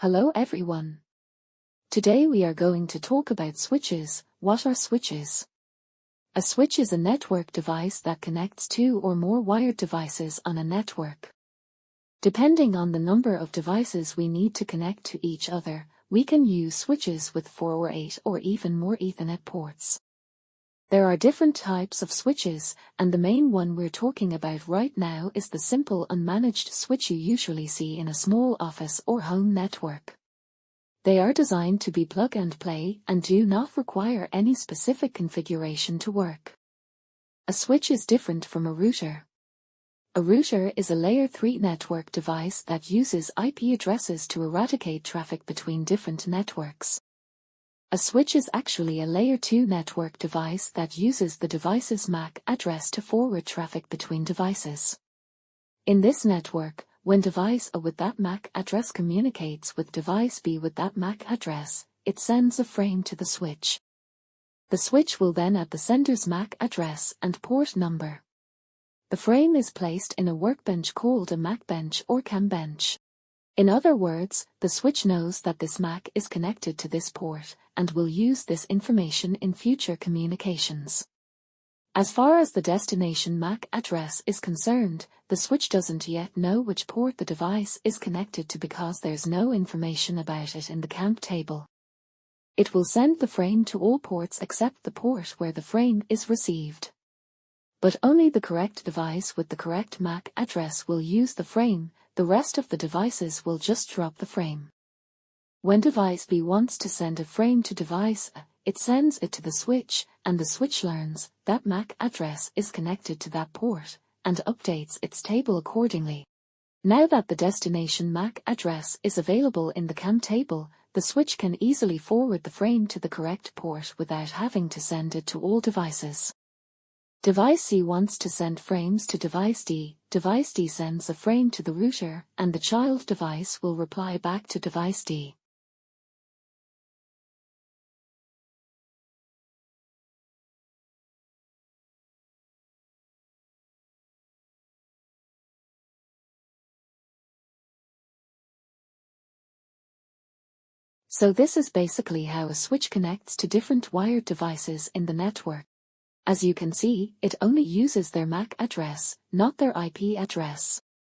Hello everyone. Today we are going to talk about switches. What are switches? A switch is a network device that connects two or more wired devices on a network. Depending on the number of devices we need to connect to each other, we can use switches with 4 or 8 or even more Ethernet ports. There are different types of switches, and the main one we're talking about right now is the simple unmanaged switch you usually see in a small office or home network. They are designed to be plug and play and do not require any specific configuration to work. A switch is different from a router. A router is a Layer 3 network device that uses IP addresses to eradicate traffic between different networks. A switch is actually a Layer 2 network device that uses the device's MAC address to forward traffic between devices. In this network, when device A with that MAC address communicates with device B with that MAC address, it sends a frame to the switch. The switch will then add the sender's MAC address and port number. The frame is placed in a workbench called a MAC bench or CAN bench. In other words, the switch knows that this MAC is connected to this port, and will use this information in future communications. As far as the destination MAC address is concerned, the switch doesn't yet know which port the device is connected to because there's no information about it in the CAN table. It will send the frame to all ports except the port where the frame is received. But only the correct device with the correct MAC address will use the frame. The rest of the devices will just drop the frame. When device B wants to send a frame to device A, it sends it to the switch, and the switch learns that MAC address is connected to that port, and updates its table accordingly. Now that the destination MAC address is available in the CAN table, the switch can easily forward the frame to the correct port without having to send it to all devices. Device C wants to send frames to device D. Device D sends a frame to the router, and the child device will reply back to device D. So this is basically how a switch connects to different wired devices in the network. As you can see, it only uses their MAC address, not their IP address.